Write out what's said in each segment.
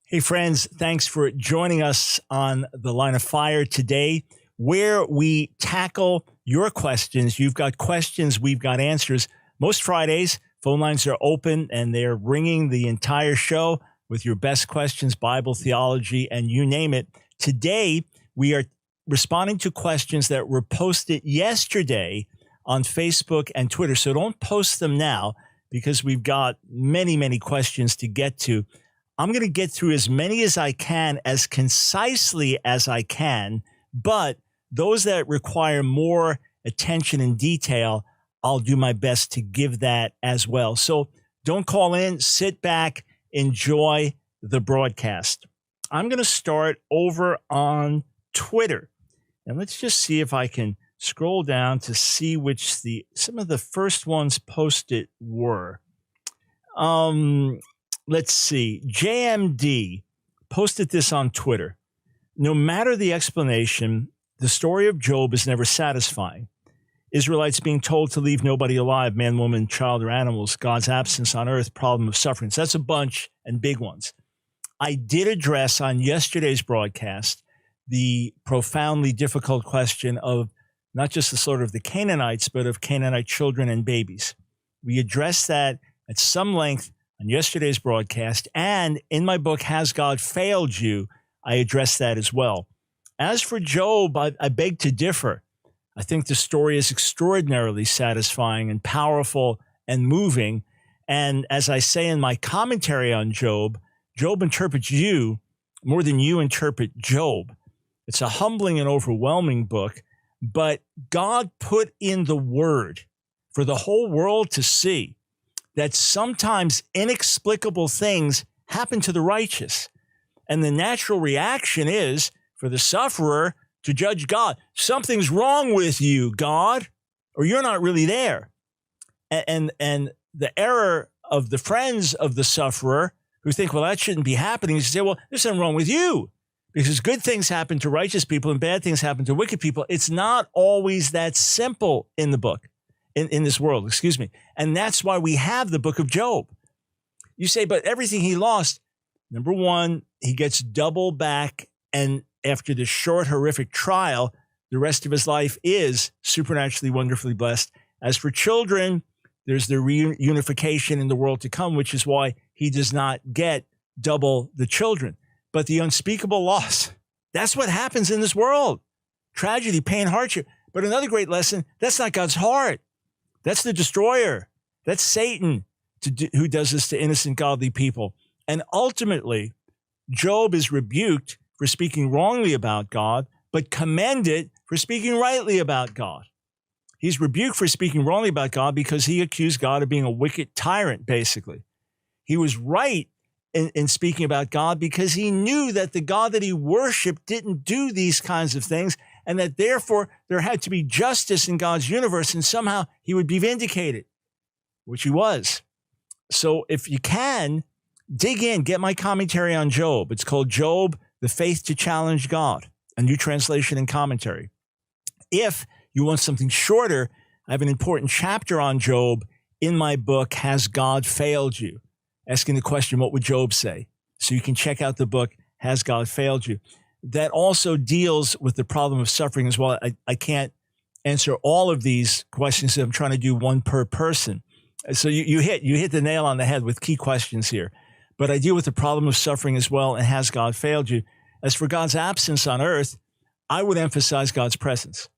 Hey, friends, thanks for joining us on The Line of Fire today, where we tackle your questions. You've got questions, we've got answers. Most Fridays, phone lines are open, and they're ringing the entire show with your best questions, Bible, theology, and you name it. Today, we are responding to questions that were posted yesterday on Facebook and Twitter. So don't post them now, because we've got many, many questions to get to. I'm going to get through as many as I can, as concisely as I can, but those that require more attention and detail, I'll do my best to give that as well. So don't call in, sit back, enjoy the broadcast. I'm going to start over on Twitter, and let's just see if I can scroll down to see which some of the first ones posted were. Let's see. JMD posted this on Twitter. No matter the explanation, the story of Job is never satisfying. Israelites being told to leave nobody alive, man, woman, child, or animals, God's absence on earth, problem of suffering. So that's a bunch and big ones. I did address on yesterday's broadcast the profoundly difficult question of not just the slaughter of the Canaanites, but of Canaanite children and babies. We addressed that at some length on yesterday's broadcast, and in my book, Has God Failed You?, I addressed that as well. As for Job, I beg to differ. I think the story is extraordinarily satisfying and powerful and moving. And as I say in my commentary on Job, Job interprets you more than you interpret Job. It's a humbling and overwhelming book, but God put in the word for the whole world to see that sometimes inexplicable things happen to the righteous. And the natural reaction is for the sufferer to judge God. Something's wrong with you, God, or you're not really there. And the error of the friends of the sufferer who think, well, that shouldn't be happening, is to say, well, there's something wrong with you. Because good things happen to righteous people and bad things happen to wicked people. It's not always that simple in the book, in this world, excuse me. And that's why we have the book of Job. You say, but everything he lost, number one, he gets double back. And after this short, horrific trial, the rest of his life is supernaturally, wonderfully blessed. As for children, there's the reunification in the world to come, which is why he does not get double the children. But the unspeakable loss, that's what happens in this world. Tragedy, pain, hardship. But another great lesson, that's not God's heart. That's the destroyer. That's Satan who does this to innocent, godly people. And ultimately, Job is rebuked for speaking wrongly about God, but commended for speaking rightly about God. He's rebuked for speaking wrongly about God because he accused God of being a wicked tyrant, basically. He was right in speaking about God because he knew that the God that he worshiped didn't do these kinds of things, and that therefore there had to be justice in God's universe, and somehow he would be vindicated, which he was. So if you can, dig in, get my commentary on Job. It's called Job, The Faith to Challenge God, a new translation and commentary. If you want something shorter, I have an important chapter on Job in my book, Has God Failed You? Asking the question, what would Job say? So you can check out the book, Has God Failed You? That also deals with the problem of suffering as well. I can't answer all of these questions. I'm trying to do one per person. So you hit the nail on the head with key questions here. But I deal with the problem of suffering as well, and has God failed you? As for God's absence on earth, I would emphasize God's presence.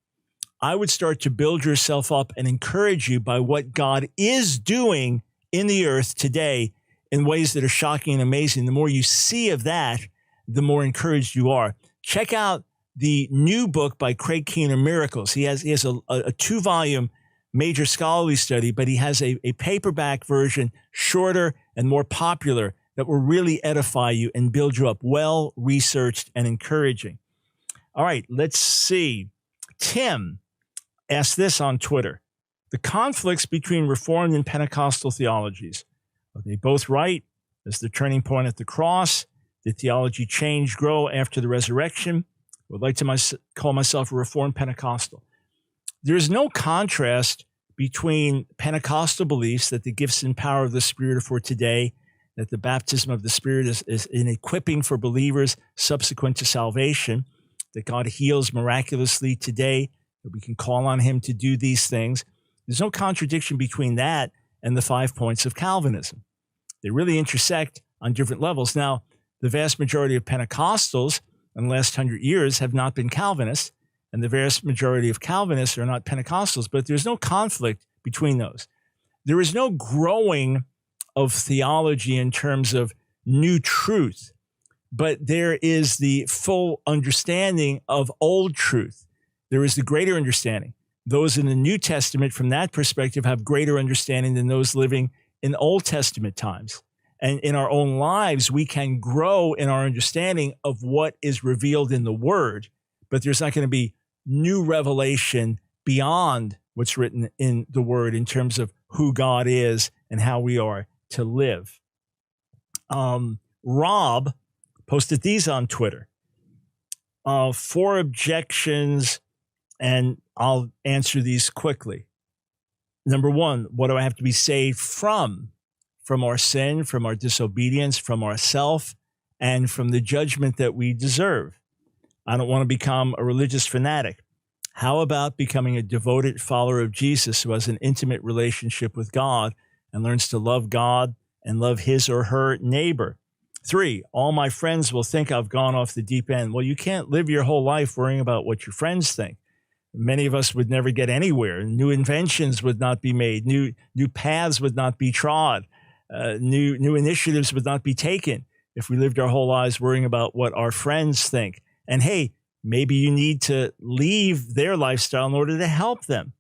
I would start to build yourself up and encourage you by what God is doing in the earth today in ways that are shocking and amazing. The more you see of that, the more encouraged you are. Check out the new book by Craig Keener, Miracles. He has a 2-volume major scholarly study, but he has a paperback version, shorter and more popular, that will really edify you and build you up, well-researched and encouraging. All right, let's see. Tim asked this on Twitter. The conflicts between Reformed and Pentecostal theologies, are they both right? Is the turning point at the cross? Did theology change, grow after the resurrection? I would like to call myself a Reformed Pentecostal. There is no contrast between Pentecostal beliefs that the gifts and power of the Spirit are for today, that the baptism of the Spirit is an equipping for believers subsequent to salvation, that God heals miraculously today, that we can call on him to do these things. There's no contradiction between that and the 5 points of Calvinism. They really intersect on different levels. Now, the vast majority of Pentecostals in the last 100 years have not been Calvinists, and the vast majority of Calvinists are not Pentecostals, but there's no conflict between those. There is no growing of theology in terms of new truth, but there is the full understanding of old truth. There is the greater understanding. Those in the New Testament, from that perspective, have greater understanding than those living in Old Testament times. And in our own lives, we can grow in our understanding of what is revealed in the Word, but there's not going to be new revelation beyond what's written in the Word in terms of who God is and how we are to live. Rob posted these on Twitter. 4 objections, and I'll answer these quickly. Number 1, what do I have to be saved from? From our sin, from our disobedience, from ourself, and from the judgment that we deserve. I don't want to become a religious fanatic. How about becoming a devoted follower of Jesus who has an intimate relationship with God and learns to love God and love his or her neighbor? 3, all my friends will think I've gone off the deep end. Well, you can't live your whole life worrying about what your friends think. Many of us would never get anywhere. New inventions would not be made. New paths would not be trod. New initiatives would not be taken if we lived our whole lives worrying about what our friends think. And hey, maybe you need to leave their lifestyle in order to help them.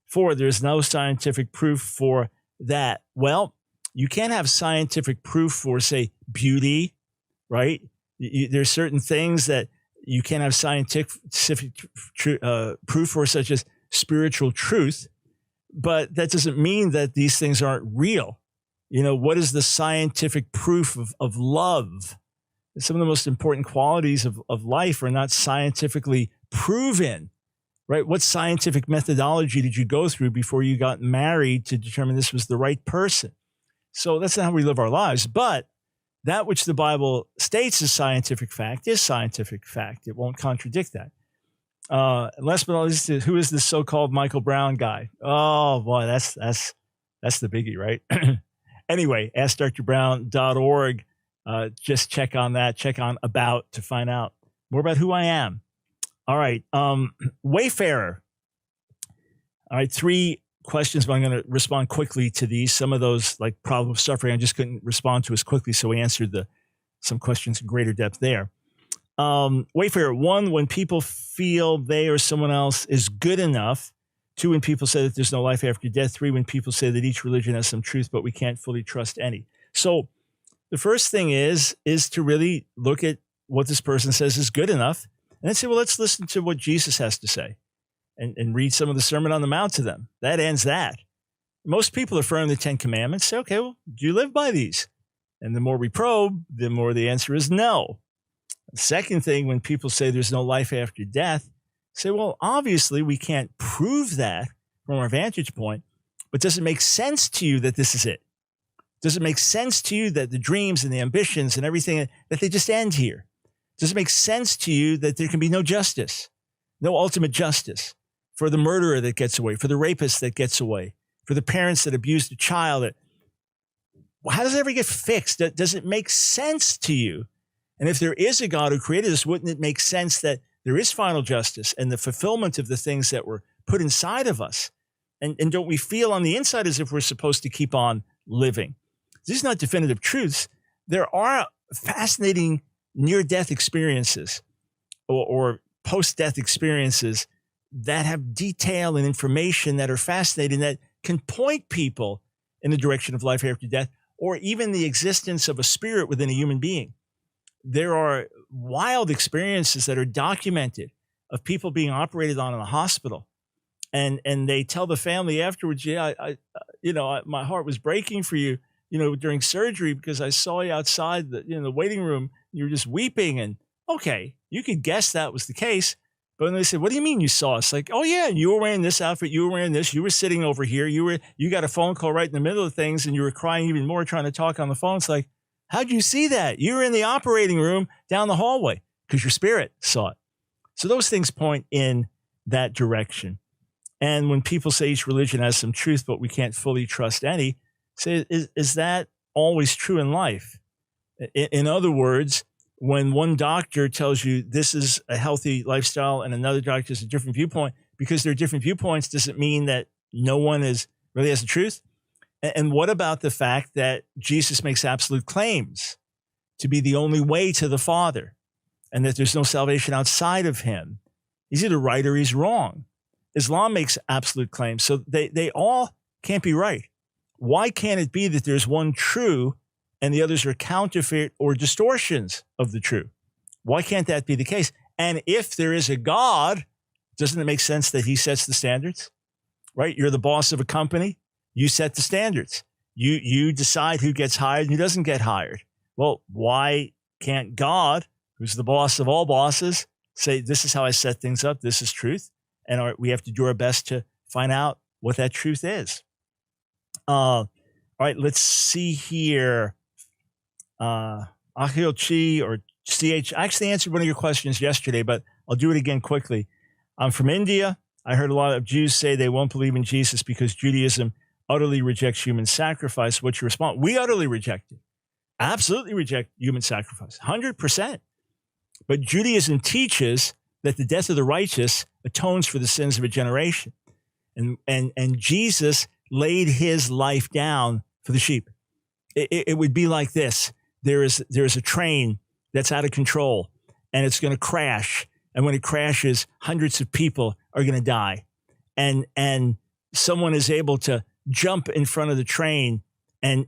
4, there's no scientific proof for that. Well, you can't have scientific proof for, say, beauty, right? There's certain things that you can't have scientific proof for, such as spiritual truth, but that doesn't mean that these things aren't real. You know, what is the scientific proof of love? Some of the most important qualities of life are not scientifically proven, right? What scientific methodology did you go through before you got married to determine this was the right person? So that's not how we live our lives. But that which the Bible states is scientific fact is scientific fact. It won't contradict that. Last but not least, who is this so-called Michael Brown guy? Oh, boy, that's the biggie, right? Anyway, AskDrBrown.org. Just check on that. Check on About to find out more about who I am. All right. Wayfarer. All right. 3 questions, but I'm going to respond quickly to these. Some of those, like problem of suffering, I just couldn't respond to as quickly, so we answered some questions in greater depth there. Wayfarer, 1, when people feel they or someone else is good enough. 2, when people say that there's no life after death. 3, when people say that each religion has some truth, but we can't fully trust any. So the first thing is to really look at what this person says is good enough, and then say, well, let's listen to what Jesus has to say. And read some of the Sermon on the Mount to them. That ends that. Most people affirm the 10 Commandments. Say, okay, well, do you live by these? And the more we probe, the more the answer is no. The second thing, when people say there's no life after death, say, well, obviously we can't prove that from our vantage point, but does it make sense to you that this is it? Does it make sense to you that the dreams and the ambitions and everything, that they just end here? Does it make sense to you that there can be no justice, no ultimate justice? For the murderer that gets away, for the rapist that gets away, for the parents that abused a child. How does it ever get fixed? Does it make sense to you? And if there is a God who created us, wouldn't it make sense that there is final justice and the fulfillment of the things that were put inside of us? And don't we feel on the inside as if we're supposed to keep on living? These are not definitive truths. There are fascinating near-death experiences or post-death experiences that have detail and information that are fascinating, that can point people in the direction of life after death, or even the existence of a spirit within a human being. There are wild experiences that are documented of people being operated on in a hospital. And they tell the family afterwards, yeah, my heart was breaking for you, during surgery, because I saw you outside the waiting room. You were just weeping. And okay, you could guess that was the case. But when they said, what do you mean you saw us? Like, oh yeah, you were wearing this outfit, you were wearing this, you were sitting over here, you got a phone call right in the middle of things, and you were crying even more trying to talk on the phone. It's like, How'd you see that? You were in the operating room down the hallway because your spirit saw it. So those things point in that direction. And when people say each religion has some truth, but we can't fully trust any, say, is that always true in life? In other words, when one doctor tells you this is a healthy lifestyle and another doctor has a different viewpoint, because they're different viewpoints, does it mean that no one really has the truth? And what about the fact that Jesus makes absolute claims to be the only way to the Father and that there's no salvation outside of him? He's either right or he's wrong. Islam makes absolute claims. So they all can't be right. Why can't it be that there's one true and the others are counterfeit or distortions of the true? Why can't that be the case? And if there is a God, doesn't it make sense that he sets the standards, right? You're the boss of a company. You set the standards. You decide who gets hired and who doesn't get hired. Well, why can't God, who's the boss of all bosses, say, this is how I set things up. This is truth. And we have to do our best to find out what that truth is. All right, let's see here. Achil Chi or CH. I actually answered one of your questions yesterday, but I'll do it again quickly. I'm from India. I heard a lot of Jews say they won't believe in Jesus because Judaism utterly rejects human sacrifice. What's your response? We utterly reject it. Absolutely reject human sacrifice. 100%. But Judaism teaches that the death of the righteous atones for the sins of a generation. And Jesus laid his life down for the sheep. It would be like this. There's a train that's out of control and it's going to crash. And when it crashes, hundreds of people are going to die. And someone is able to jump in front of the train and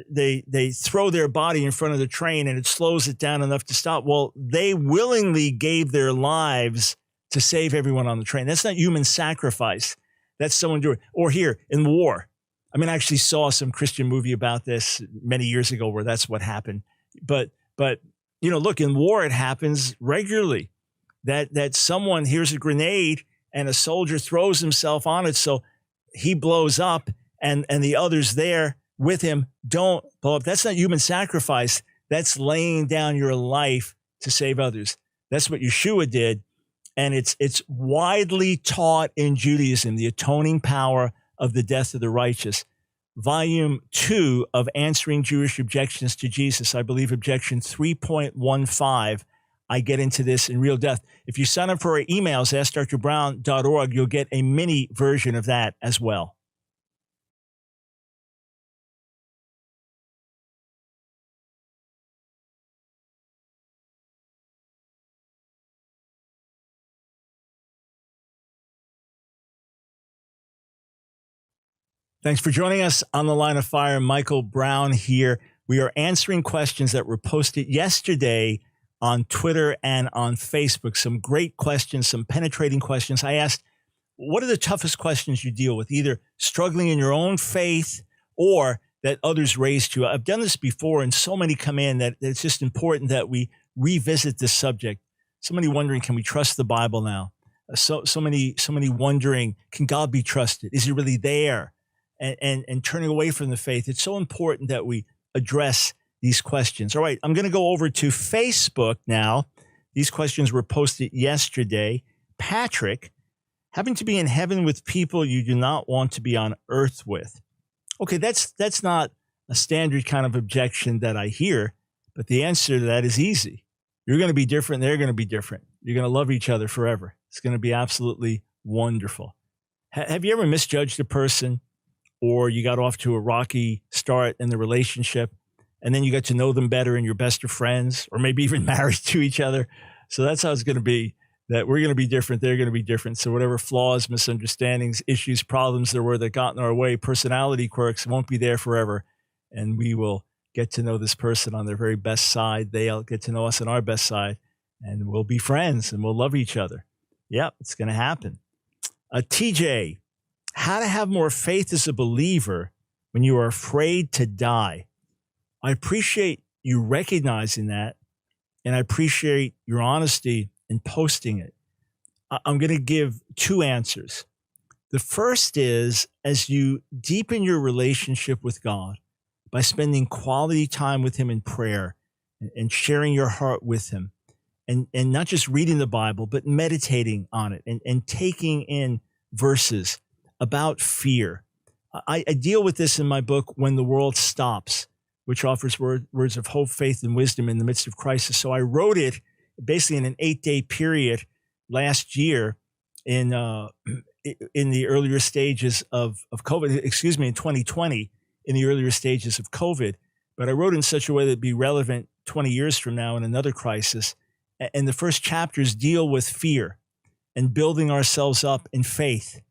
they throw their body in front of the train and it slows it down enough to stop. Well, they willingly gave their lives to save everyone on the train. That's not human sacrifice. That's someone doing it. Or here in war. I mean, I actually saw some Christian movie about this many years ago where that's what happened. But you know, look, in war, it happens regularly that someone hears a grenade and a soldier throws himself on it. So he blows up and the others there with him don't blow up. That's not human sacrifice. That's laying down your life to save others. That's what Yeshua did. And it's widely taught in Judaism, the atoning power of the death of the righteous. Volume 2 of Answering Jewish Objections to Jesus, I believe objection 3.15, I get into this in real depth. If you sign up for our emails, AskDrBrown.org, you'll get a mini version of that as well. Thanks for joining us on the Line of Fire. Michael Brown here. We are answering questions that were posted yesterday on Twitter and on Facebook. Some great questions, some penetrating questions. I asked, what are the toughest questions you deal with, either struggling in your own faith or that others raised to you? I've done this before, and so many come in that it's just important that we revisit this subject. Somebody wondering, can we trust the Bible now? So many wondering, can God be trusted? Is he really there? And turning away from the faith. It's so important that we address these questions. All right, I'm going to go over to Facebook now. These questions were posted yesterday. Patrick, having to be in heaven with people you do not want to be on earth with. Okay, that's not a standard kind of objection that I hear, but the answer to that is easy. You're going to be different. They're going to be different. You're going to love each other forever. It's going to be absolutely wonderful. Have you ever misjudged a person? Or you got off to a rocky start in the relationship, and then you got to know them better and you're best of friends, or maybe even married to each other. So that's how it's going to be, that we're going to be different, they're going to be different. So whatever flaws, misunderstandings, issues, problems there were that got in our way, personality quirks won't be there forever. And we will get to know this person on their very best side. They'll get to know us on our best side, and we'll be friends and we'll love each other. Yep, it's going to happen. TJ, how to have more faith as a believer when you are afraid to die. I appreciate you recognizing that, and I appreciate your honesty in posting it. I'm going to give two answers. The first is, as you deepen your relationship with God, by spending quality time with him in prayer and sharing your heart with him. And not just reading the Bible, but meditating on it and taking in verses about fear. I deal with this in my book, When the World Stops, which offers words of hope, faith, and wisdom in the midst of crisis. So I wrote it basically in an 8-day period last year in the earlier stages of COVID, in 2020, in the earlier stages of COVID. But I wrote in such a way that it'd be relevant 20 years from now in another crisis. And the first chapters deal with fear and building ourselves up in faith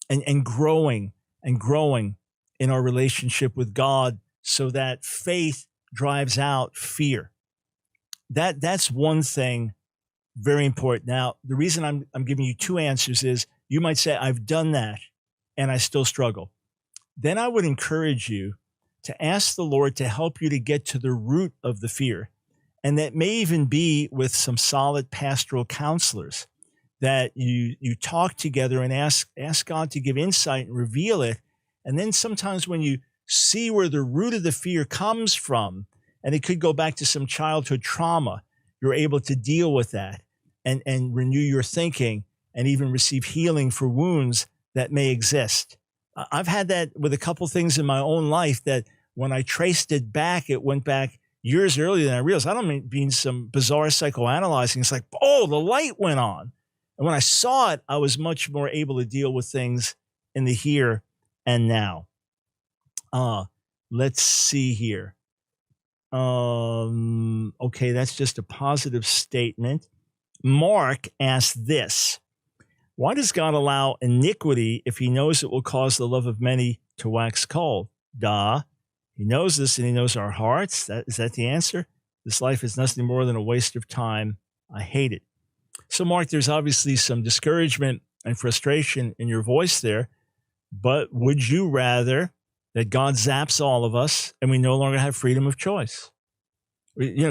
and growing in our relationship with God so that faith drives out fear. That's one thing very important. Now, the reason I'm giving you two answers is you might say, I've done that and I still struggle. Then I would encourage you to ask the Lord to help you to get to the root of the fear. And that may even be with some solid pastoral counselors that you talk together and ask God to give insight and reveal it. And then sometimes when you see where the root of the fear comes from, and it could go back to some childhood trauma, you're able to deal with that and renew your thinking and even receive healing for wounds that may exist. I've had that with a couple things in my own life that when I traced it back, it went back years earlier than I realized. I don't mean some bizarre psychoanalyzing. It's like, oh, the light went on. And when I saw it, I was much more able to deal with things in the here and now. Let's see here. Okay, that's just a positive statement. Mark asked this: why does God allow iniquity if he knows it will cause the love of many to wax cold? He knows this and he knows our hearts. Is that the answer? This life is nothing more than a waste of time. I hate it. So, Mark, there's obviously some discouragement and frustration in your voice there, but would you rather that God zaps all of us and we no longer have freedom of choice?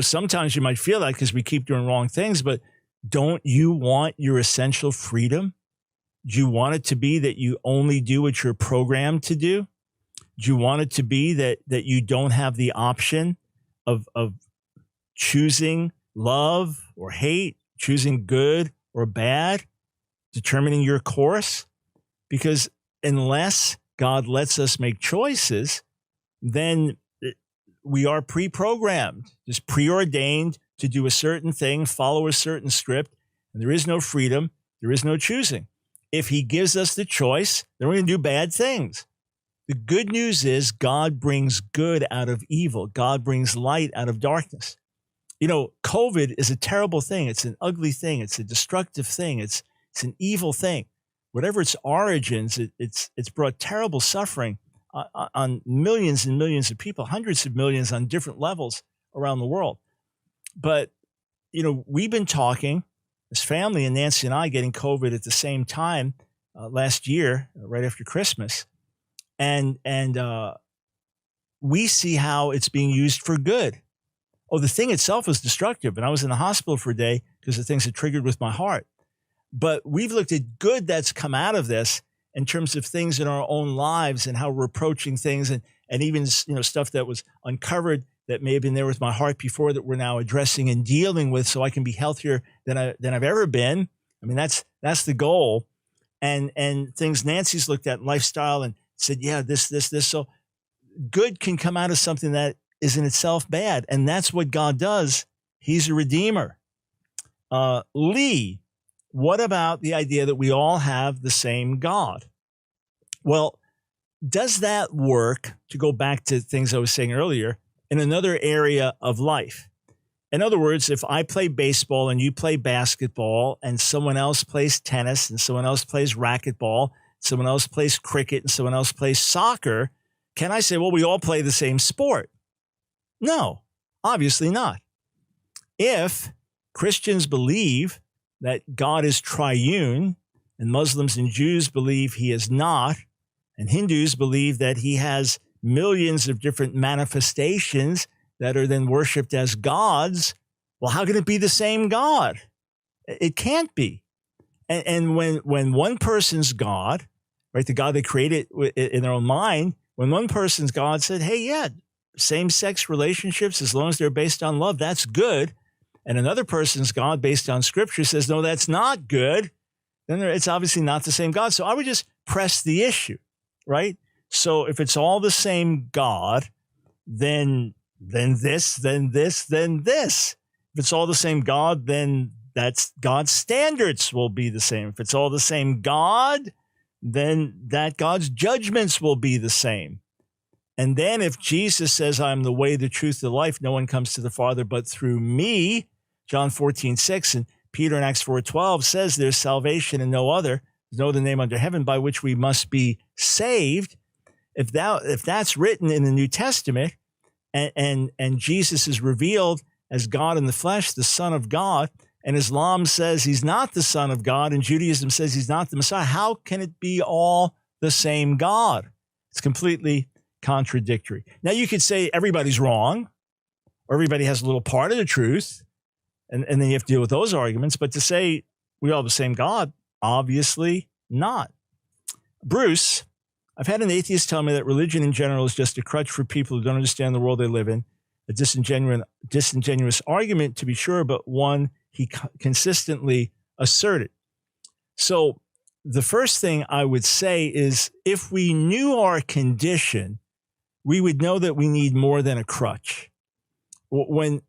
Sometimes you might feel that because we keep doing wrong things, but don't you want your essential freedom? Do you want it to be that you only do what you're programmed to do? Do you want it to be that you don't have the option of choosing love or hate, choosing good or bad, determining your course? Because unless God lets us make choices, then we are pre-programmed, just preordained to do a certain thing, follow a certain script, and there is no freedom, there is no choosing. If he gives us the choice, then we're going to do bad things. The good news is God brings good out of evil. God brings light out of darkness. COVID is a terrible thing. It's an ugly thing. It's a destructive thing. It's an evil thing. Whatever its origins, it's brought terrible suffering on millions and millions of people, hundreds of millions on different levels around the world. But, we've been talking, as family, and Nancy and I getting COVID at the same time last year, right after Christmas. And we see how it's being used for good. Oh, the thing itself was destructive. And I was in the hospital for a day because the things had triggered with my heart. But we've looked at good that's come out of this in terms of things in our own lives and how we're approaching things and even, stuff that was uncovered that may have been there with my heart before that we're now addressing and dealing with so I can be healthier than I've ever been. I mean, that's the goal. And things Nancy's looked at in lifestyle and said, yeah, this. So good can come out of something that is in itself bad. And that's what God does. He's a redeemer. Lee, what about the idea that we all have the same God? Well, does that work, to go back to things I was saying earlier, in another area of life? In other words, if I play baseball and you play basketball and someone else plays tennis and someone else plays racquetball, someone else plays cricket and someone else plays soccer, can I say, well, we all play the same sport? No, obviously not. If Christians believe that God is triune and Muslims and Jews believe he is not, and Hindus believe that he has millions of different manifestations that are then worshiped as gods, well, how can it be the same God? It can't be. And when one person's God, right, the God they created in their own mind, when one person's God said, hey, yeah, same-sex relationships, as long as they're based on love, that's good. And another person's God based on Scripture says, no, that's not good. Then it's obviously not the same God. So I would just press the issue, right? So if it's all the same God, then this, then this, then this. If it's all the same God, then that's God's standards will be the same. If it's all the same God, then that God's judgments will be the same. And then if Jesus says, I'm the way, the truth, the life, no one comes to the Father but through me, John 14:6, and Peter in Acts 4:12 says there's salvation in no other, there's no other name under heaven by which we must be saved. If that's written in the New Testament, and Jesus is revealed as God in the flesh, the Son of God, and Islam says he's not the Son of God, and Judaism says he's not the Messiah, how can it be all the same God? It's completely contradictory. Now, you could say everybody's wrong, or everybody has a little part of the truth, and then you have to deal with those arguments. But to say we all have the same God, obviously not. Bruce, I've had an atheist tell me that religion in general is just a crutch for people who don't understand the world they live in. A disingenuous argument, to be sure, but one he consistently asserted. So the first thing I would say is if we knew our condition, we would know that we need more than a crutch. When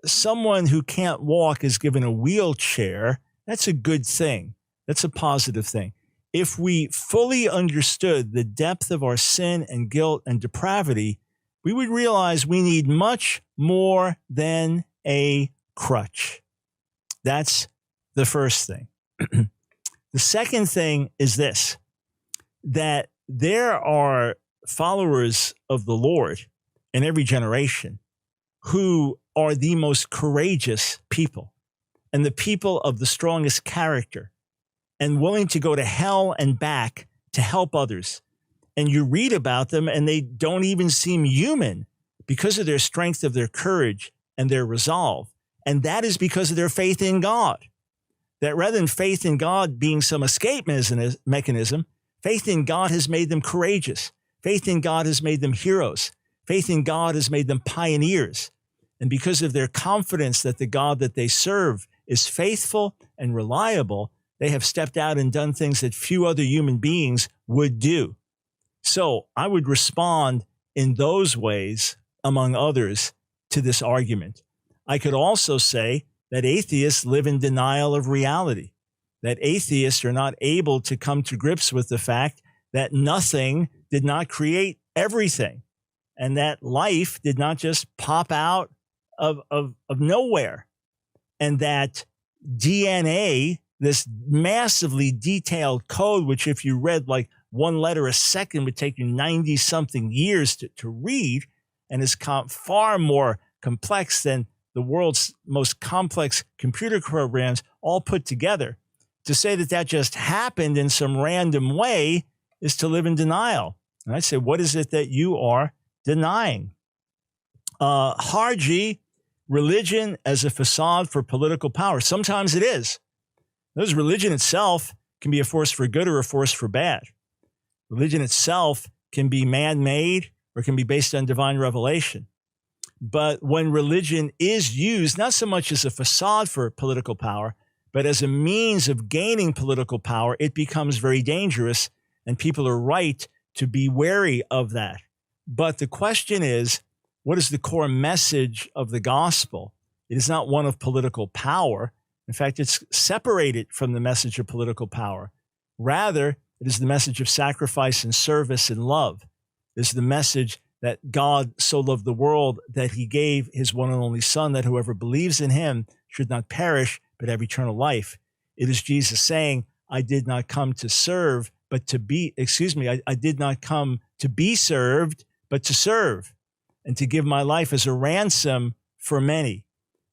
someone who can't walk is given a wheelchair, that's a good thing. That's a positive thing. If we fully understood the depth of our sin and guilt and depravity, we would realize we need much more than a crutch. That's the first thing. The second thing is this, that there are followers of the Lord in every generation who are the most courageous people and the people of the strongest character and willing to go to hell and back to help others. And you read about them and they don't even seem human because of their strength of their courage and their resolve. And that is because of their faith in God. That rather than faith in God being some escape mechanism, faith in God has made them courageous. Faith in God has made them heroes. Faith in God has made them pioneers. And because of their confidence that the God that they serve is faithful and reliable, they have stepped out and done things that few other human beings would do. So I would respond in those ways, among others, to this argument. I could also say that atheists live in denial of reality, that atheists are not able to come to grips with the fact that nothing did not create everything, and that life did not just pop out of nowhere, and that DNA, this massively detailed code, which if you read like one letter a second would take you 90-something years to read, and is far more complex than the world's most complex computer programs all put together. To say that that just happened in some random way is to live in denial. And I say, what is it that you are denying? Harji, religion as a facade for political power. Sometimes it is. Because religion itself can be a force for good or a force for bad. Religion itself can be man-made or can be based on divine revelation. But when religion is used, not so much as a facade for political power, but as a means of gaining political power, it becomes very dangerous, and people are right to be wary of that. But the question is, what is the core message of the gospel? It is not one of political power. In fact, it's separated from the message of political power. Rather, it is the message of sacrifice and service and love. It is the message that God so loved the world that he gave his one and only Son, that whoever believes in him should not perish, but have eternal life. It is Jesus saying, I did not come to serve, but to be, I did not come to be served, but to serve, and to give my life as a ransom for many.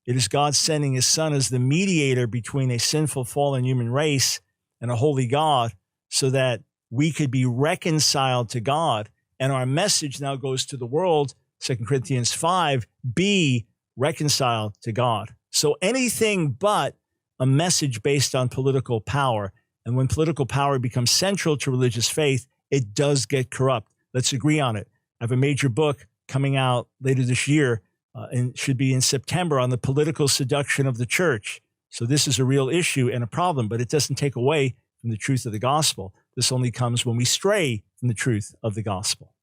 It is God sending his Son as the mediator between a sinful, fallen human race and a holy God, so that we could be reconciled to God. And our message now goes to the world, 2 Corinthians 5, be reconciled to God. So anything but a message based on political power. And when political power becomes central to religious faith, it does get corrupt. Let's agree on it. I have a major book coming out later this year and should be in September on the political seduction of the church. So this is a real issue and a problem, but it doesn't take away from the truth of the gospel. This only comes when we stray from the truth of the gospel.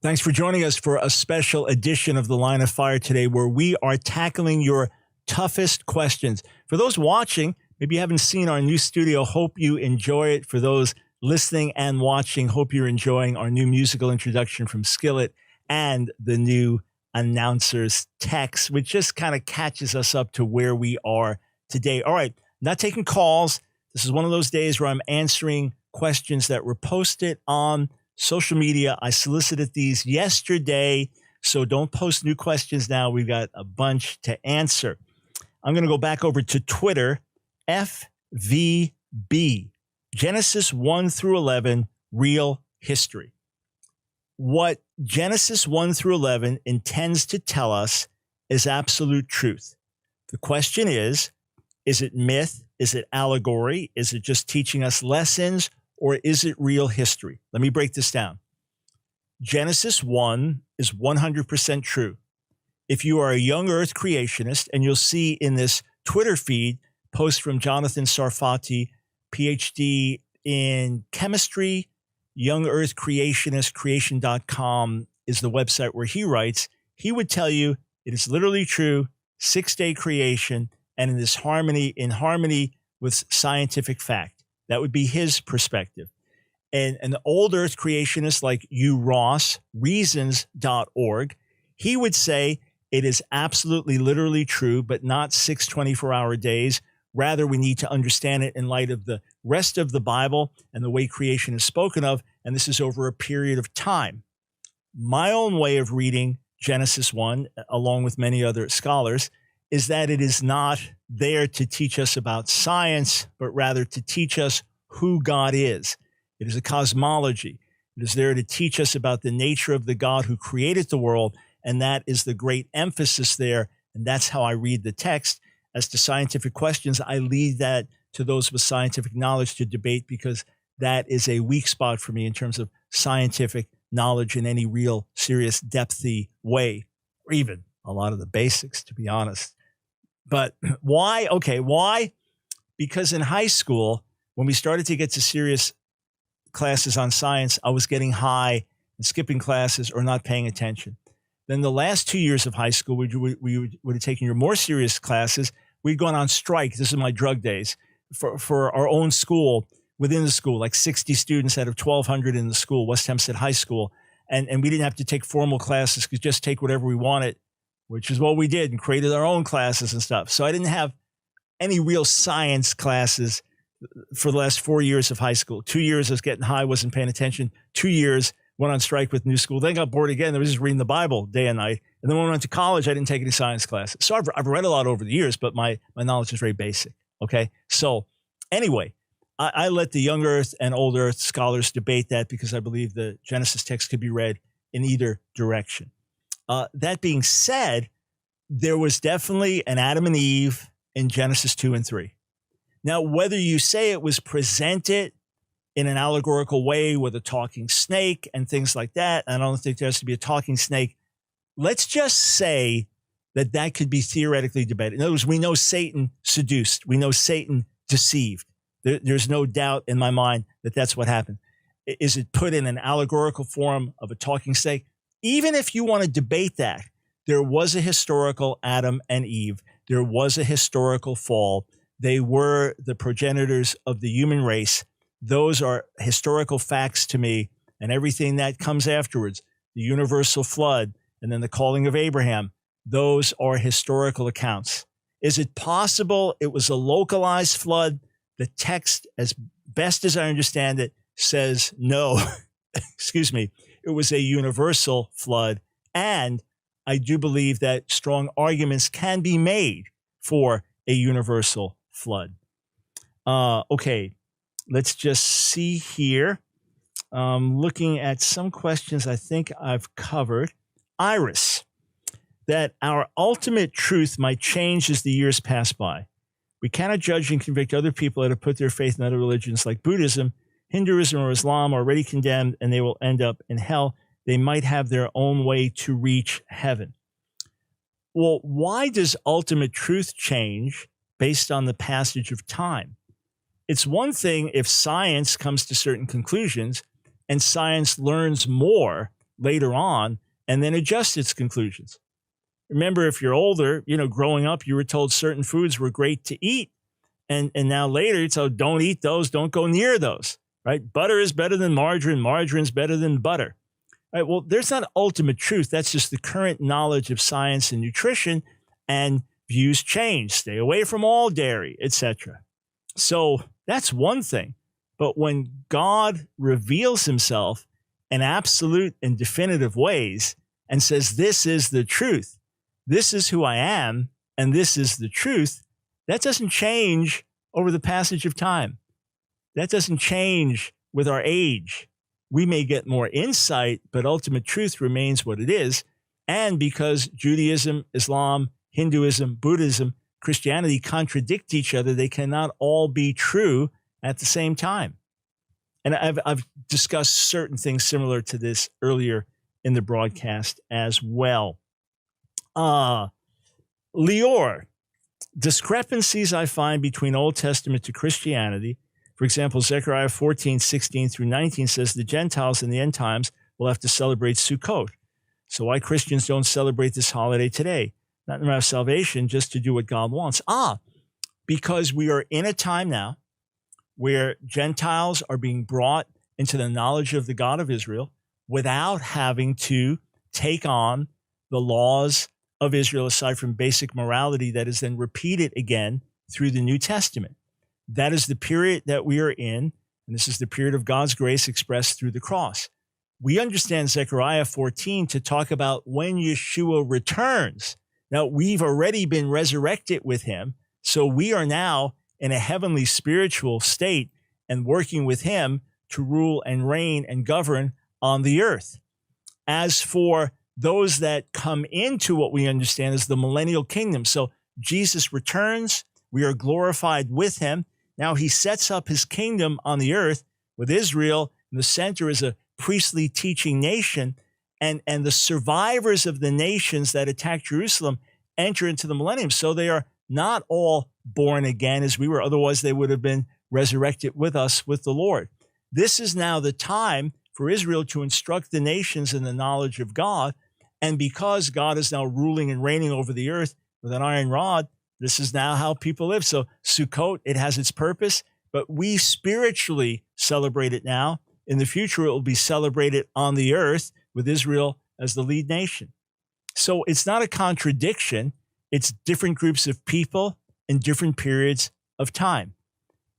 Thanks for joining us for a special edition of The Line of Fire today, where we are tackling your toughest questions. For those watching, maybe you haven't seen our new studio, hope you enjoy it. For those listening and watching, hope you're enjoying our new musical introduction from Skillet and the new announcer's text, which just kind of catches us up to where we are today. All right, not taking calls. This is one of those days where I'm answering questions that were posted on social media. I solicited these yesterday, so don't post new questions now. We've got a bunch to answer. I'm going to go back over to Twitter, FVB, Genesis 1 through 11, real history. What Genesis 1 through 11 intends to tell us is absolute truth. The question is it myth? Is it allegory? Is it just teaching us lessons? Or is it real history? Let me break this down. Genesis 1 is 100% true. If you are a young earth creationist, and you'll see in this Twitter feed, post from Jonathan Sarfati, PhD in chemistry, young earth creationist, creation.com is the website where he writes. He would tell you it is literally true, 6-day creation, and in harmony with scientific fact. That would be his perspective. And an old earth creationist like Hugh Ross, reasons.org, he would say it is absolutely literally true, but not 6 24-hour days. Rather, we need to understand it in light of the rest of the Bible and the way creation is spoken of, and this is over a period of time. My own way of reading Genesis 1, along with many other scholars, is that it is not there to teach us about science, but rather to teach us who God is. It is a cosmology. It is there to teach us about the nature of the God who created the world, and that is the great emphasis there, and that's how I read the text. As to scientific questions, I leave that to those with scientific knowledge to debate, because that is a weak spot for me in terms of scientific knowledge in any real, serious, depthy way, or even a lot of the basics, to be honest. But why? Okay, why? Because in high school, when we started to get to serious classes on science, I was getting high and skipping classes or not paying attention. Then the last 2 years of high school, we would have taken your more serious classes. We'd gone on strike. This is my drug days for our own school, within the school, like 60 students out of 1,200 in the school, West Hempstead High School. And we didn't have to take formal classes, could just take whatever we wanted, which is what we did, and created our own classes and stuff. So I didn't have any real science classes for the last 4 years of high school. 2 years I was getting high, wasn't paying attention. 2 years went on strike with new school, then got bored again. I was just reading the Bible day and night. And then when I went to college, I didn't take any science classes. So I've read a lot over the years, but my knowledge is very basic. Okay. So anyway, I let the young earth and old earth scholars debate that, because I believe the Genesis text could be read in either direction. That being said, there was definitely an Adam and Eve in Genesis 2 and 3. Now, whether you say it was presented in an allegorical way with a talking snake and things like that, I don't think there has to be a talking snake. Let's just say that could be theoretically debated. In other words, we know Satan seduced. We know Satan deceived. There's no doubt in my mind that that's what happened. Is it put in an allegorical form of a talking snake? Even if you want to debate that, there was a historical Adam and Eve. There was a historical fall. They were the progenitors of the human race. Those are historical facts to me, and everything that comes afterwards, the universal flood, and then the calling of Abraham, those are historical accounts. Is it possible it was a localized flood? The text, as best as I understand it, says no. Excuse me. It was a universal flood, and I do believe that strong arguments can be made for a universal flood. Okay, let's just see here. Looking at some questions I think I've covered. Iris, that our ultimate truth might change as the years pass by. We cannot judge and convict other people that have put their faith in other religions like Buddhism, Hinduism, or Islam already condemned, and they will end up in hell. They might have their own way to reach heaven. Well, why does ultimate truth change based on the passage of time? It's one thing if science comes to certain conclusions and science learns more later on and then adjusts its conclusions. Remember, if you're older, growing up, you were told certain foods were great to eat. And now later, it's, oh, don't eat those, don't go near those, right? Butter is better than margarine, margarine's better than butter. Right, well, there's not ultimate truth. That's just the current knowledge of science and nutrition, and views change. Stay away from all dairy, etc. So that's one thing. But when God reveals himself in absolute and definitive ways and says, this is the truth, this is who I am, and this is the truth, that doesn't change over the passage of time. That doesn't change with our age. We may get more insight, but ultimate truth remains what it is. And because Judaism, Islam, Hinduism, Buddhism, Christianity contradict each other, they cannot all be true at the same time. And I've discussed certain things similar to this earlier in the broadcast as well. Lior, discrepancies I find between Old Testament to Christianity. For example, Zechariah 14:16 through 19 says the Gentiles in the end times will have to celebrate Sukkot. So why Christians don't celebrate this holiday today? Not in the matter of salvation, just to do what God wants. Because we are in a time now where Gentiles are being brought into the knowledge of the God of Israel without having to take on the laws of Israel aside from basic morality that is then repeated again through the New Testament. That is the period that we are in, and this is the period of God's grace expressed through the cross. We understand Zechariah 14 to talk about when Yeshua returns. Now, we've already been resurrected with him, so we are now in a heavenly spiritual state and working with him to rule and reign and govern on the earth. As for those that come into what we understand as the millennial kingdom, so Jesus returns, we are glorified with him. Now he sets up his kingdom on the earth with Israel in the center as a priestly teaching nation, and the survivors of the nations that attack Jerusalem enter into the millennium. So they are not all born again as we were, otherwise they would have been resurrected with us with the Lord. This is now the time for Israel to instruct the nations in the knowledge of God, and because God is now ruling and reigning over the earth with an iron rod, this is now how people live. So Sukkot, it has its purpose, but we spiritually celebrate it now. In the future, it will be celebrated on the earth with Israel as the lead nation. So it's not a contradiction. It's different groups of people in different periods of time.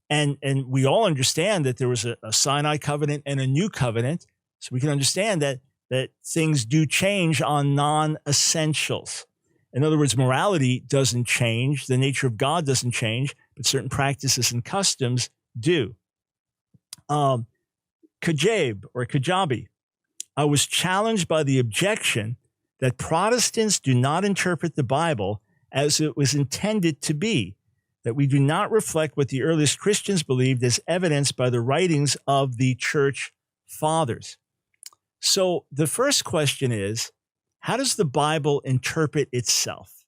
And we all understand that there was a Sinai covenant and a new covenant. So we can understand that things do change on non-essentials. In other words, morality doesn't change. The nature of God doesn't change, but certain practices and customs do. Kajab or Kajabi, I was challenged by the objection that Protestants do not interpret the Bible as it was intended to be, that we do not reflect what the earliest Christians believed as evidenced by the writings of the church fathers. So the first question is, how does the Bible interpret itself?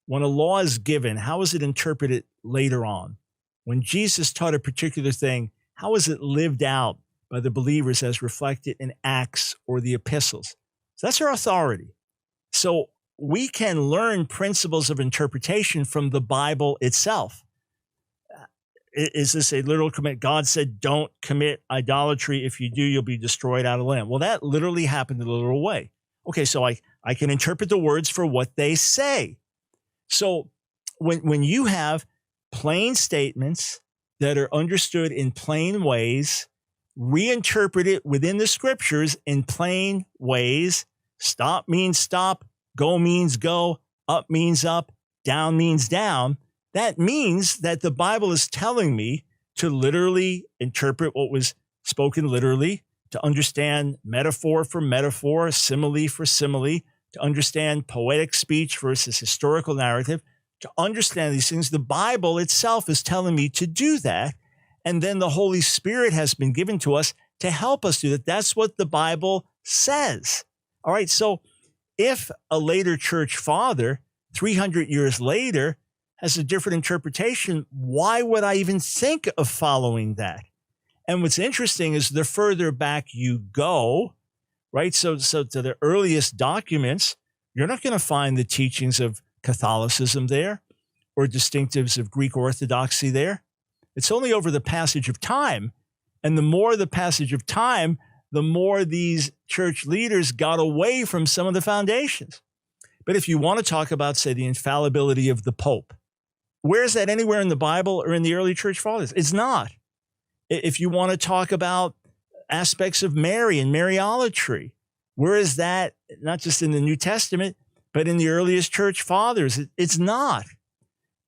When a law is given, how is it interpreted later on? When Jesus taught a particular thing, how is it lived out by the believers as reflected in Acts or the epistles? So that's our authority. So we can learn principles of interpretation from the Bible itself. Is this a literal commit? God said, don't commit idolatry. If you do, you'll be destroyed out of the land. Well, that literally happened in a literal way. Okay, so I can interpret the words for what they say. So when you have plain statements that are understood in plain ways, reinterpreted within the scriptures in plain ways, stop means stop, go means go, up means up, down means down. That means that the Bible is telling me to literally interpret what was spoken literally, to understand metaphor for metaphor, simile for simile, to understand poetic speech versus historical narrative, to understand these things. The Bible itself is telling me to do that. And then the Holy Spirit has been given to us to help us do that. That's what the Bible says. All right. So if a later church father, 300 years later, has a different interpretation, why would I even think of following that? And what's interesting is the further back you go, right? So to the earliest documents, you're not going to find the teachings of Catholicism there or distinctives of Greek Orthodoxy there. It's only over the passage of time. And the more the passage of time, the more these church leaders got away from some of the foundations. But if you want to talk about, say, the infallibility of the Pope, where is that anywhere in the Bible or in the early church fathers? It's not. If you want to talk about aspects of Mary and Mariolatry, where is that? Not just in the New Testament, but in the earliest church fathers. It's not.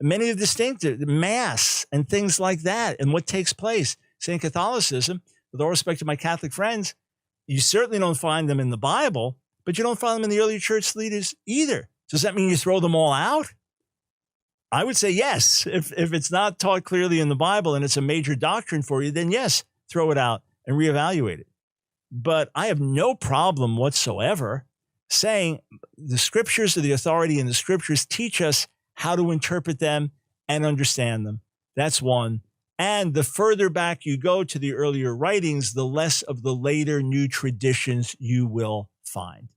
Many of the distinctive, the Mass and things like that, and what takes place. Say in Catholicism, with all respect to my Catholic friends, you certainly don't find them in the Bible, but you don't find them in the early church leaders either. Does that mean you throw them all out? I would say yes. If it's not taught clearly in the Bible and it's a major doctrine for you, then yes, throw it out and reevaluate it. But I have no problem whatsoever saying the scriptures are the authority, and the scriptures teach us how to interpret them and understand them. That's one. And the further back you go to the earlier writings, the less of the later new traditions you will find.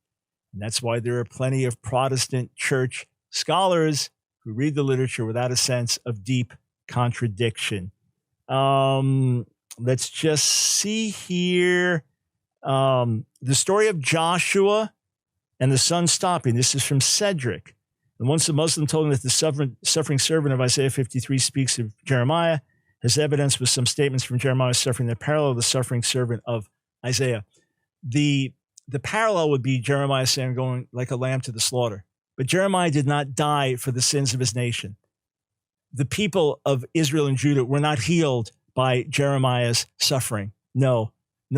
And that's why there are plenty of Protestant church scholars who read the literature without a sense of deep contradiction. Let's just see here. The story of Joshua and the sun stopping. This is from Cedric. And once the Muslim told him that the suffering servant of Isaiah 53 speaks of Jeremiah, his evidence was some statements from Jeremiah's suffering that parallel the suffering servant of Isaiah. The parallel would be Jeremiah saying, going like a lamb to the slaughter. But Jeremiah did not die for the sins of his nation. The people of Israel and Judah were not healed by Jeremiah's suffering. No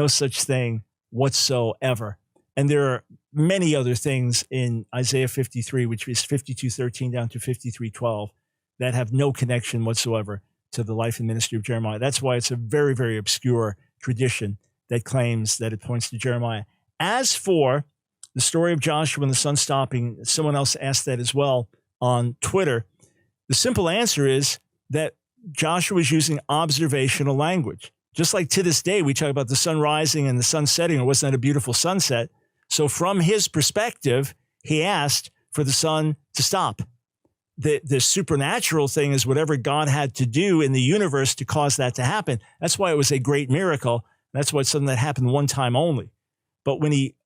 such thing whatsoever. And there are many other things in Isaiah 53, which is 52:13 down to 53:12, that have no connection whatsoever to the life and ministry of Jeremiah. That's why it's a very, very obscure tradition that claims that it points to Jeremiah. As for the story of Joshua and the sun stopping, someone else asked that as well on Twitter. The simple answer is that Joshua was using observational language. Just like to this day, we talk about the sun rising and the sun setting, or wasn't that a beautiful sunset? So from his perspective, he asked for the sun to stop. The supernatural thing is whatever God had to do in the universe to cause that to happen. That's why it was a great miracle. That's why it's something that happened one time only. But when he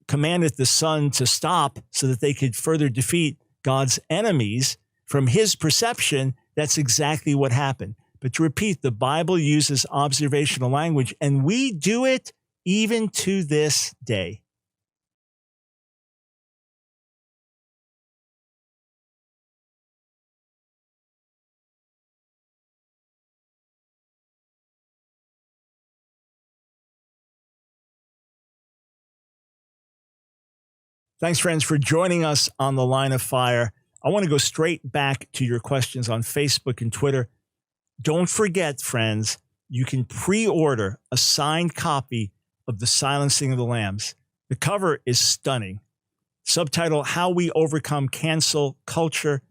commanded the sun to stop so that they could further defeat God's enemies, from his perception, that's exactly what happened. But to repeat, the Bible uses observational language, and we do it even to this day. Thanks, friends, for joining us on The Line of Fire. I want to go straight back to your questions on Facebook and Twitter. Don't forget, friends, you can pre-order a signed copy of The Silencing of the Lambs. The cover is stunning. Subtitle, How We Overcome Cancel Culture,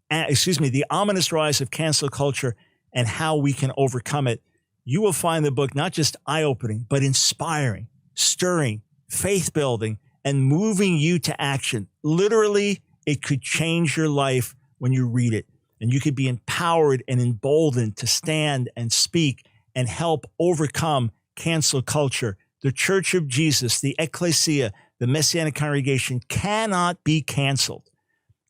the Ominous Rise of Cancel Culture and How We Can Overcome It. You will find the book not just eye-opening, but inspiring, stirring, faith-building, and moving you to action. Literally, it could change your life when you read it. And you could be empowered and emboldened to stand and speak and help overcome cancel culture. The Church of Jesus, the Ecclesia, the Messianic congregation cannot be canceled.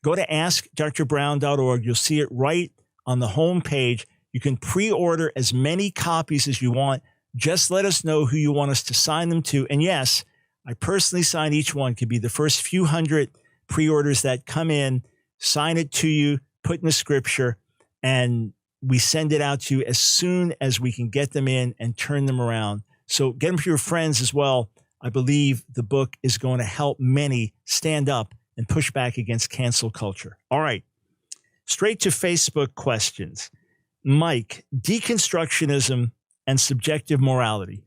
Go to AskDrBrown.org. You'll see it right on the home page. You can pre-order as many copies as you want. Just let us know who you want us to sign them to. And yes, I personally sign each one. It could be the first few hundred pre-orders that come in, sign it to you, put in the scripture, and we send it out to you as soon as we can get them in and turn them around. So get them for your friends as well. I believe the book is going to help many stand up and push back against cancel culture. All right, straight to Facebook questions. Mike, deconstructionism and subjective morality.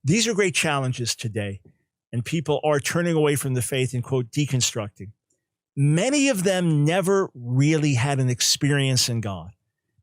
These are great challenges today, and people are turning away from the faith and, quote, deconstructing. Many of them never really had an experience in God.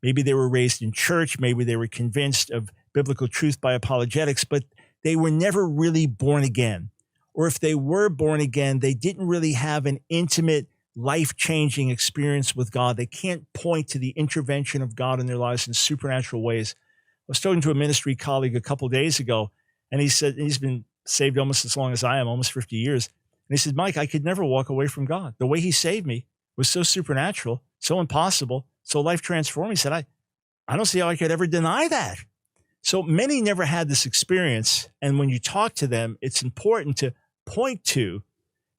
Maybe they were raised in church. Maybe they were convinced of biblical truth by apologetics, but they were never really born again. Or if they were born again, they didn't really have an intimate, life-changing experience with God. They can't point to the intervention of God in their lives in supernatural ways. I was talking to a ministry colleague a couple of days ago, and he said, and he's been saved almost as long as I am, almost 50 years. And he said, Mike, I could never walk away from God. The way he saved me was so supernatural, so impossible, so life-transforming. He said, I don't see how I could ever deny that. So many never had this experience. And when you talk to them, it's important to point to,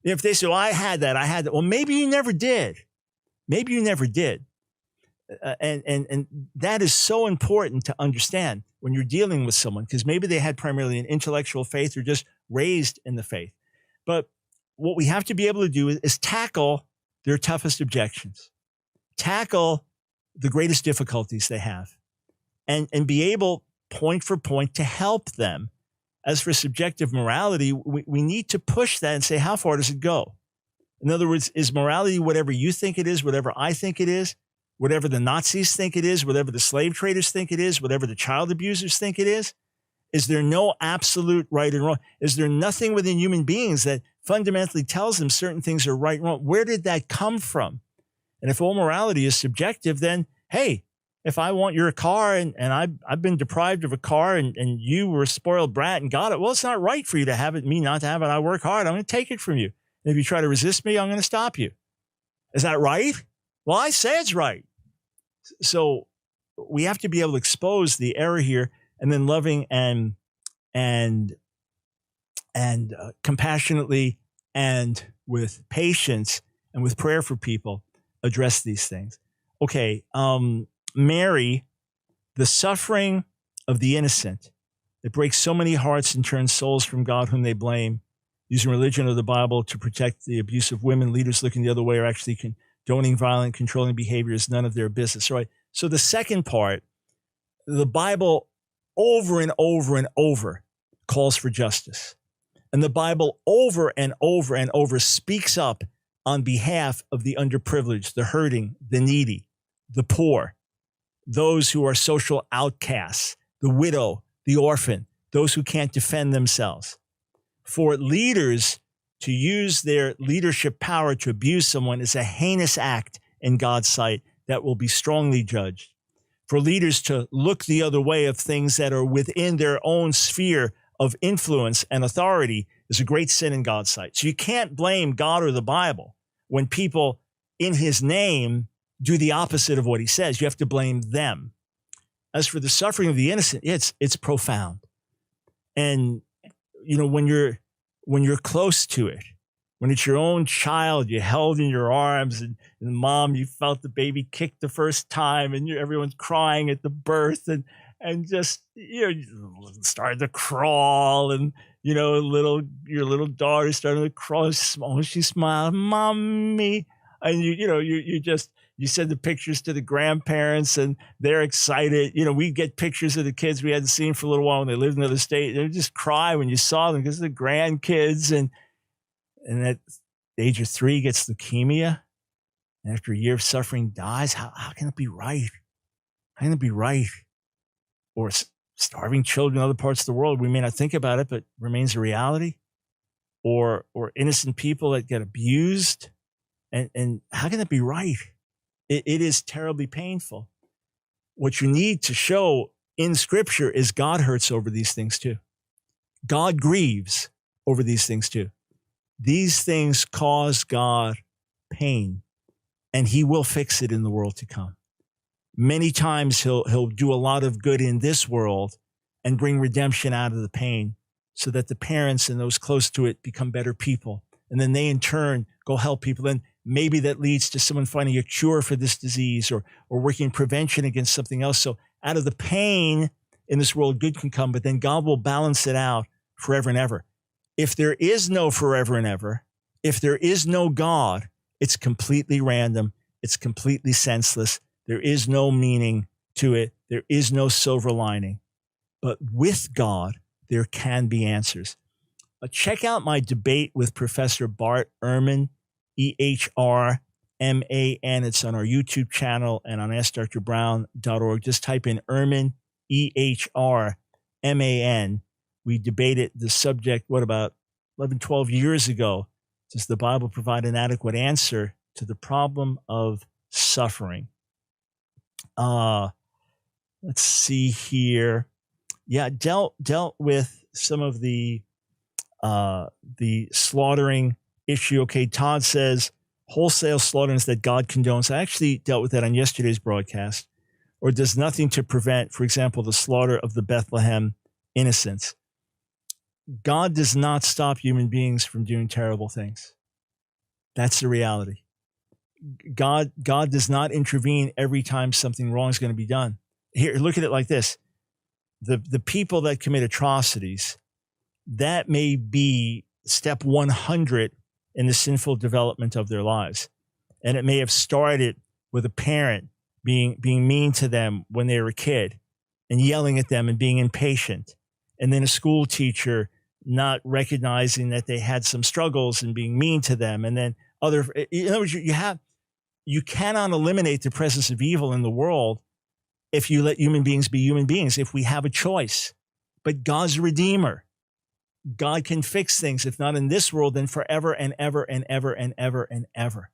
if they say, well, I had that. Well, maybe you never did. Maybe you never did. And that is so important to understand when you're dealing with someone, because maybe they had primarily an intellectual faith or just raised in the faith. But what we have to be able to do is tackle their toughest objections, tackle the greatest difficulties they have, and be able, point for point, to help them. As for subjective morality, we need to push that and say, how far does it go? In other words, is morality whatever you think it is, whatever I think it is, whatever the Nazis think it is, whatever the slave traders think it is, whatever the child abusers think it is? Is there no absolute right and wrong? Is there nothing within human beings that fundamentally tells them certain things are right and wrong? Where did that come from? And if all morality is subjective, then, hey, if I want your car and I've been deprived of a car and you were a spoiled brat and got it, well, it's not right for you to have it, me not to have it. I work hard. I'm going to take it from you. And if you try to resist me, I'm going to stop you. Is that right? Well, I say it's right. So we have to be able to expose the error here, and then loving and compassionately and with patience and with prayer for people address these things. Okay. Mary, the suffering of the innocent, it breaks so many hearts and turns souls from God whom they blame. Using religion or the Bible to protect the abuse of women, leaders looking the other way are actually condoning violent, controlling behavior is none of their business, right? So the second part, the Bible over and over and over calls for justice. And the Bible over and over and over speaks up on behalf of the underprivileged, the hurting, the needy, the poor, those who are social outcasts, the widow, the orphan, those who can't defend themselves. For leaders to use their leadership power to abuse someone is a heinous act in God's sight that will be strongly judged. For leaders to look the other way of things that are within their own sphere of influence and authority is a great sin in God's sight. So you can't blame God or the Bible when people in his name do the opposite of what he says. You have to blame them. As for the suffering of the innocent, it's profound. And, you know, when you're close to it, when it's your own child you held in your arms and mom, you felt the baby kick the first time and everyone's crying at the birth and just, you know, started to crawl and, you know, your little daughter started to crawl. Oh, she smiled, mommy. And you send the pictures to the grandparents and they're excited. You know, we get pictures of the kids we hadn't seen for a little while when they lived in another state. They would just cry when you saw them because of the grandkids. And at the age of 3 gets leukemia. And after a year of suffering dies. How can it be right? How can it be right? Or starving children in other parts of the world. We may not think about it, but remains a reality. Or innocent people that get abused. And how can it be right? It is terribly painful. What you need to show in Scripture is God hurts over these things too. God grieves over these things too. These things cause God pain, and he will fix it in the world to come. Many times he'll do a lot of good in this world and bring redemption out of the pain so that the parents and those close to it become better people. And then they in turn go help people. And maybe that leads to someone finding a cure for this disease or working prevention against something else. So out of the pain in this world, good can come, but then God will balance it out forever and ever. If there is no forever and ever, if there is no God, it's completely random. It's completely senseless. There is no meaning to it. There is no silver lining. But with God, there can be answers. Check out my debate with Professor Bart Ehrman, EHRMAN. It's on our YouTube channel and on AskDrBrown.org. Just type in Ehrman, EHRMAN. We debated the subject, about 11, 12 years ago. Does the Bible provide an adequate answer to the problem of suffering? Let's see here. Yeah, dealt with some of the slaughtering issue. Okay, Todd says wholesale slaughterings that God condones. I actually dealt with that on yesterday's broadcast. Or does nothing to prevent, for example, the slaughter of the Bethlehem innocents. God does not stop human beings from doing terrible things. That's the reality. God does not intervene every time something wrong is going to be done. Here, look at it like this. The people that commit atrocities, that may be step 100 in the sinful development of their lives. And it may have started with a parent being mean to them when they were a kid and yelling at them and being impatient. And then a school teacher not recognizing that they had some struggles and being mean to them. And then in other words, you cannot eliminate the presence of evil in the world if you let human beings be human beings, if we have a choice. But God's a redeemer. God can fix things, if not in this world, then forever and ever and ever and ever and ever.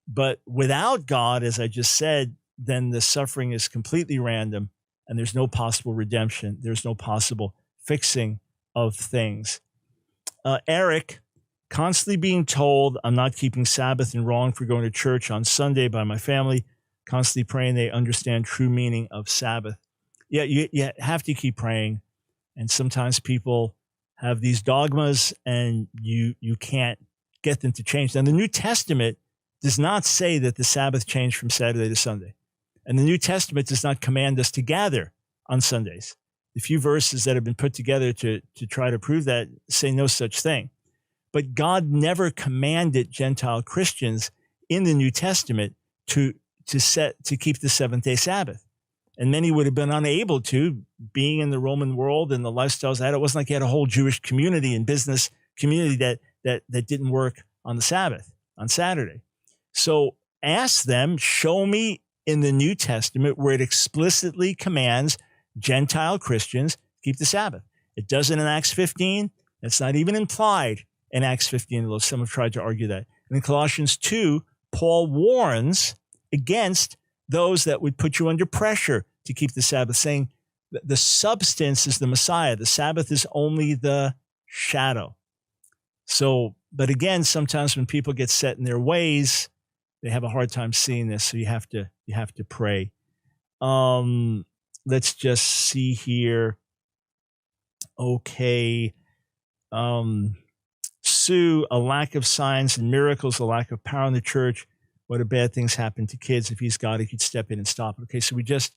But without God, as I just said, then the suffering is completely random and there's no possible redemption. There's no possible fixing of things. Eric, constantly being told I'm not keeping Sabbath and wrong for going to church on Sunday by my family, constantly praying they understand true meaning of Sabbath. Yeah, you have to keep praying. And sometimes people have these dogmas and you can't get them to change. Now, the New Testament does not say that the Sabbath changed from Saturday to Sunday. And the New Testament does not command us to gather on Sundays. The few verses that have been put together to try to prove that say no such thing. But God never commanded Gentile Christians in the New Testament to keep the seventh-day Sabbath. And many would have been unable to, being in the Roman world and the lifestyles they had. It wasn't like you had a whole Jewish community and business community that didn't work on the Sabbath, on Saturday. So ask them, show me in the New Testament where it explicitly commands Gentile Christians to keep the Sabbath. It doesn't in Acts 15. It's not even implied in Acts 15, although some have tried to argue that. And in Colossians 2, Paul warns against those that would put you under pressure to keep the Sabbath, saying that the substance is the Messiah. The Sabbath is only the shadow. So, but again, sometimes when people get set in their ways, they have a hard time seeing this. So you have to pray. Let's just see here. Okay. Sue, a lack of signs and miracles, a lack of power in the church. What a bad things happen to kids. If he's God, he could step in and stop it. Okay, so we just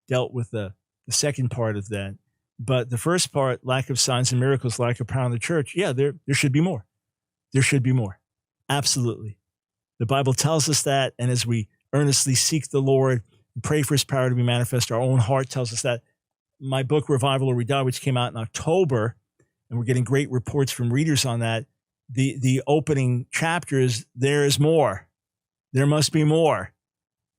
dealt with the second part of that. But the first part, lack of signs and miracles, lack of power in the church. Yeah, there should be more. There should be more. Absolutely. The Bible tells us that. And as we earnestly seek the Lord and pray for his power to be manifest, our own heart tells us that. My book, Revival or We Die, which came out in October, and we're getting great reports from readers on that. The opening chapter is, there is more. There must be more.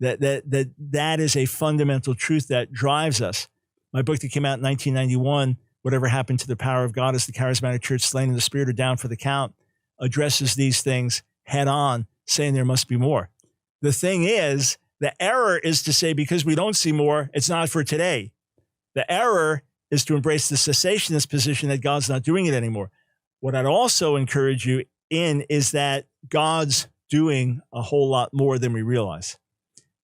That is a fundamental truth that drives us. My book that came out in 1991, Whatever Happened to the Power of God, Is the Charismatic Church Slain in the Spirit or Down for the Count, addresses these things head on, saying there must be more. The thing is, the error is to say because we don't see more, it's not for today. The error is to embrace the cessationist position that God's not doing it anymore. What I'd also encourage you in is that God's doing a whole lot more than we realize,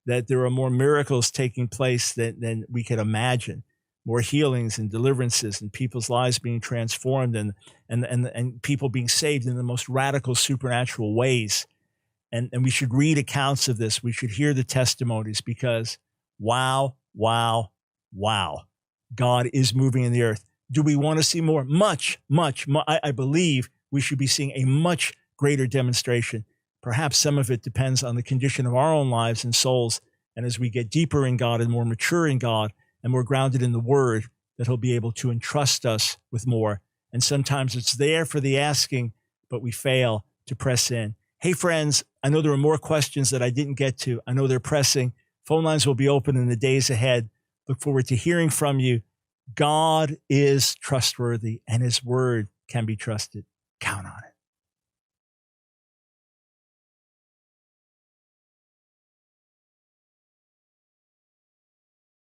that there are more miracles taking place than we could imagine, more healings and deliverances and people's lives being transformed and people being saved in the most radical supernatural ways. And we should read accounts of this. We should hear the testimonies because wow, wow, wow. God is moving in the earth. Do we want to see more? Much. I believe we should be seeing a much greater demonstration. Perhaps some of it depends on the condition of our own lives and souls. And as we get deeper in God and more mature in God and more grounded in the Word, that He'll be able to entrust us with more. And sometimes it's there for the asking, but we fail to press in. Hey, friends, I know there are more questions that I didn't get to. I know they're pressing. Phone lines will be open in the days ahead. Look forward to hearing from you. God is trustworthy and His Word can be trusted. Count on it.